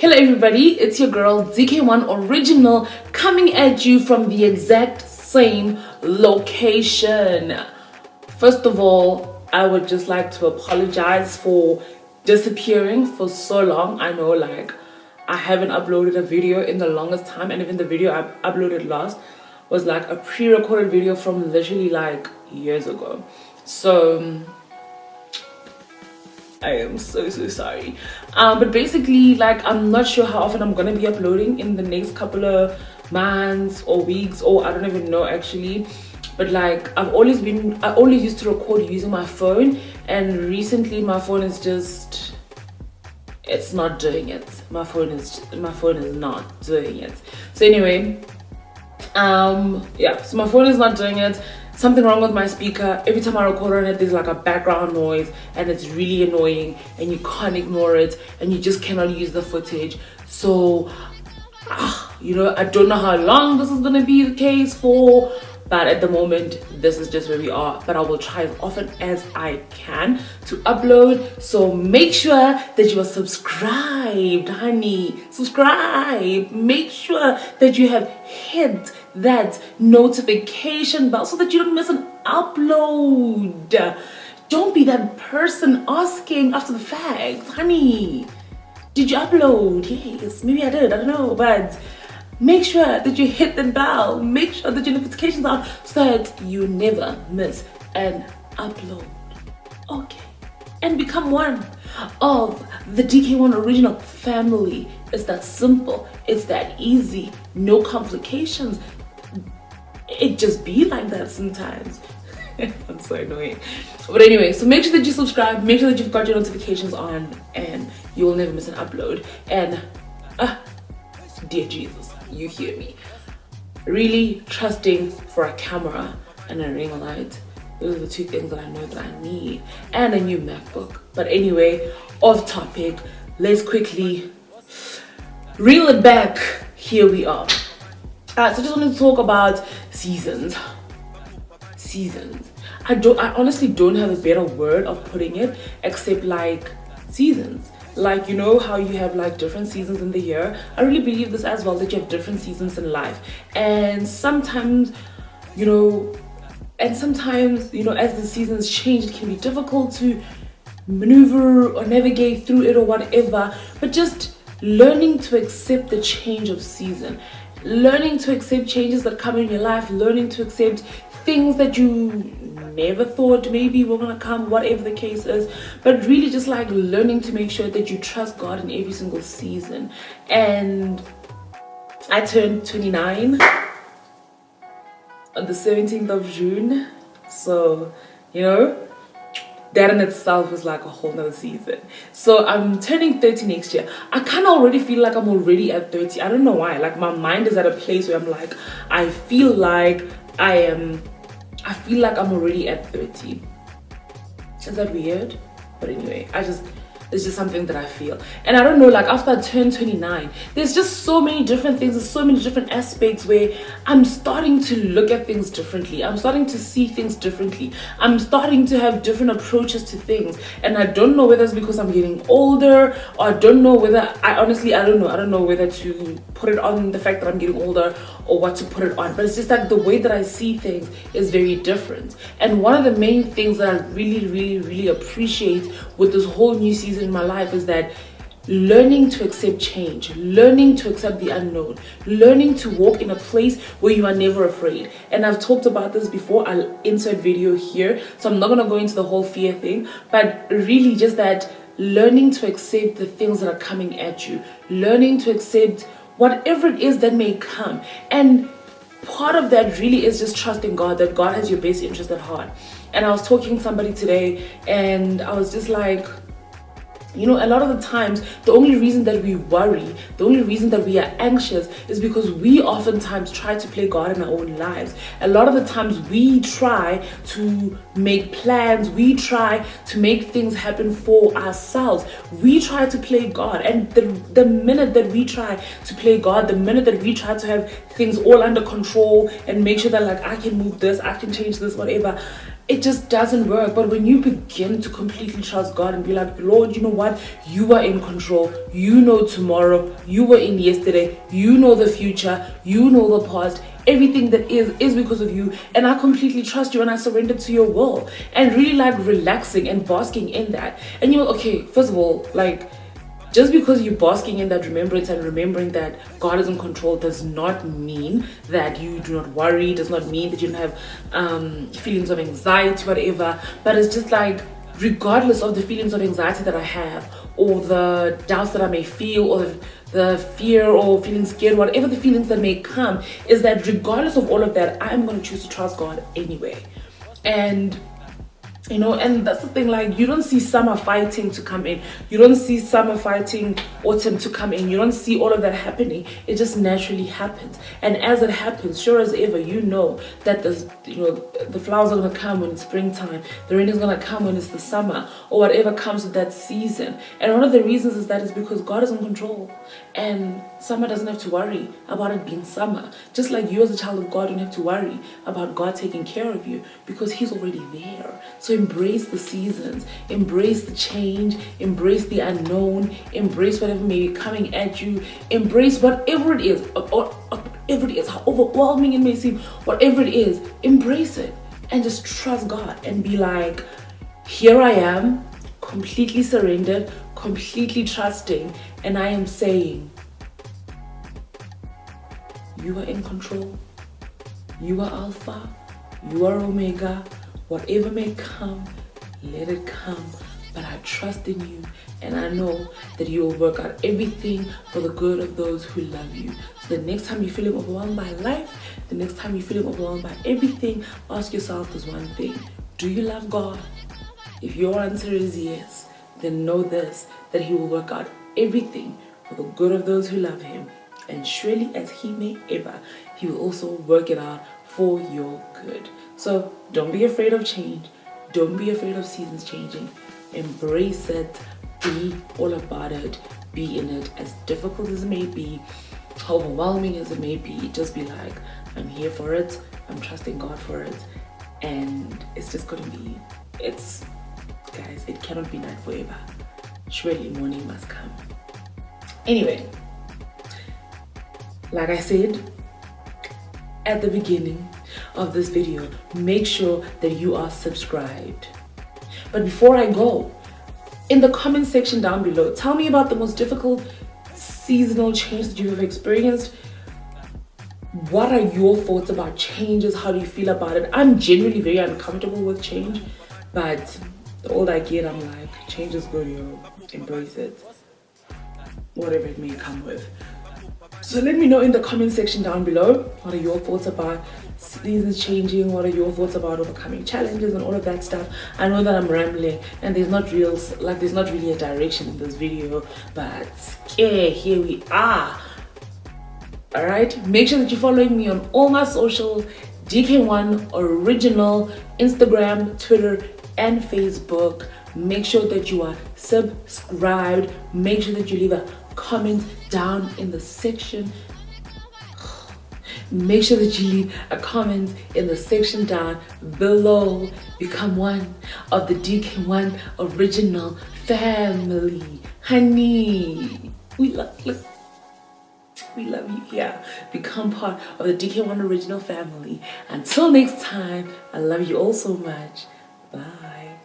Hello everybody, it's your girl Dk1original coming at you from the exact same location. First of all, I would just like to apologize for disappearing for so long. I know I haven't uploaded a video in the longest time, and even the video I uploaded last was a pre-recorded video from literally years ago. So I am so sorry, but basically I'm not sure how often I'm gonna be uploading in the next couple of months or weeks, or I don't even know actually. But I always used to record using my phone, and recently my phone is just, it's not doing it. My phone is not doing it. So anyway, yeah, so my phone is not doing it. Something wrong with my speaker. Every time I record on it, there's a background noise, and it's really annoying, and you can't ignore it, and you just cannot use the footage. So I don't know how long this is gonna be the case for, but at the moment this is just where we are. But I will try as often as I can to upload, so make sure that you are subscribed, honey. Subscribe. Make sure that you have hit that notification bell so that you don't miss an upload. Don't be that person asking after the fact, honey, did you upload? Yes, maybe I did, I don't know, but make sure that you hit the bell. Make sure that your notifications are on so that you never miss an upload. Okay, and become one of the Dk1original family. It's that simple, it's that easy, no complications. It just be like that sometimes. I'm so annoying. But anyway, so make sure that you subscribe, make sure that you've got your notifications on, and you will never miss an upload. And dear Jesus, you hear me, really trusting for a camera and a ring light. Those are the two things that I know that I need, and a new MacBook. But anyway, off topic, let's quickly reel it back. Here we are. So I just wanted to talk about seasons. I honestly don't have a better word of putting it except seasons. You know how you have different seasons in the year. I really believe this as well, that you have different seasons in life, and sometimes as the seasons change, it can be difficult to maneuver or navigate through it or whatever. But just learning to accept the change of season, learning to accept changes that come in your life, learning to accept things that you never thought maybe were gonna come, whatever the case is. But really just learning to make sure that you trust God in every single season. And I turned 29 on the 17th of June, so that in itself is a whole nother season. So I'm turning 30 next year. I kind of already feel like I'm already at 30. I don't know why. My mind is at a place where I'm I feel like I'm already at 30. Is that weird? But anyway, it's just something that I feel. And I don't know, after I turn 29, there's just so many different things, there's so many different aspects where I'm starting to look at things differently. I'm starting to see things differently. I'm starting to have different approaches to things. And I don't know whether it's because I'm getting older, or I don't know whether, I don't know whether to put it on the fact that I'm getting older or what to put it on. But it's just the way that I see things is very different. And one of the main things that I really appreciate with this whole new season in my life is that learning to accept change, learning to accept the unknown, learning to walk in a place where you are never afraid. And I've talked about this before. I'll insert video here, so I'm not going to go into the whole fear thing, but really just that learning to accept the things that are coming at you, learning to accept whatever it is that may come. And part of that really is just trusting God, that God has your best interest at heart. And I was talking to somebody today, and I was just a lot of the times, the only reason that we worry, the only reason that we are anxious is because we oftentimes try to play God in our own lives. A lot of the times we try to make plans, we try to make things happen for ourselves. We try to play God, and the minute that we try to play God, the minute that we try to have things all under control and make sure that I can move this, I can change this, whatever, it just doesn't work. But when you begin to completely trust God and be Lord, you know what? You are in control. You know tomorrow. You were in yesterday. You know the future. You know the past. Everything that is because of you, and I completely trust you, and I surrender to your will, and really like relaxing and basking in that. And you know, okay, first of all, like, just because you're basking in that remembrance and remembering that God is in control does not mean that you do not worry, does not mean that you don't have feelings of anxiety, whatever. But it's just like, regardless of the feelings of anxiety that I have, or the doubts that I may feel, or the fear or feeling scared, whatever the feelings that may come, is that regardless of all of that, I'm going to choose to trust God anyway. And you know, and that's the thing, like, you don't see summer fighting to come in, you don't see summer fighting autumn to come in, you don't see all of that happening. It just naturally happens, and as it happens, sure as ever, you know that the flowers are going to come when it's springtime, the rain is going to come when it's the summer, or whatever comes with that season. And one of the reasons is that is because God is in control, and summer doesn't have to worry about it being summer, just like you as a child of God don't have to worry about God taking care of you, because He's already there. So embrace the seasons, embrace the change, embrace the unknown, embrace whatever may be coming at you, embrace whatever it is, or whatever it is, how overwhelming it may seem, whatever it is, embrace it and just trust God and be like, here I am, completely surrendered, completely trusting, and I am saying, you are in control, you are Alpha, you are Omega. Whatever may come, let it come. But I trust in you, and I know that you will work out everything for the good of those who love you. So the next time you're feeling overwhelmed by life, the next time you're feeling overwhelmed by everything, ask yourself this one thing. Do you love God? If your answer is yes, then know this, that He will work out everything for the good of those who love Him. And surely as He may ever, He will also work it out for your good. So don't be afraid of change. Don't be afraid of seasons changing. Embrace it. Be all about it. Be in it. As difficult as it may be, how overwhelming as it may be, just be like, I'm here for it. I'm trusting God for it. And it's just going to be, guys, it cannot be night forever. Surely morning must come. Anyway, like I said at the beginning of this video, make sure that you are subscribed. But before I go, in the comment section down below, tell me about the most difficult seasonal change that you've experienced. What are your thoughts about changes? How do you feel about it? I'm genuinely very uncomfortable with change, but the older I get, I'm like, change is good, embrace it, whatever it may come with. So let me know in the comment section down below, what are your thoughts about seasons changing? What are your thoughts about overcoming challenges and all of that stuff? I know that I'm rambling and there's not really a direction in this video, but yeah, here we are. All right, make sure that you're following me on all my socials, Dk1original, Instagram, Twitter, and Facebook. Make sure that you are subscribed. Make sure that you leave a comment down in the section. Make sure that you leave a comment in the section down below. Become one of the Dk1 original family. Honey, we love you. We love you. Yeah, become part of the Dk1 original family. Until next time, I love you all so much. Bye.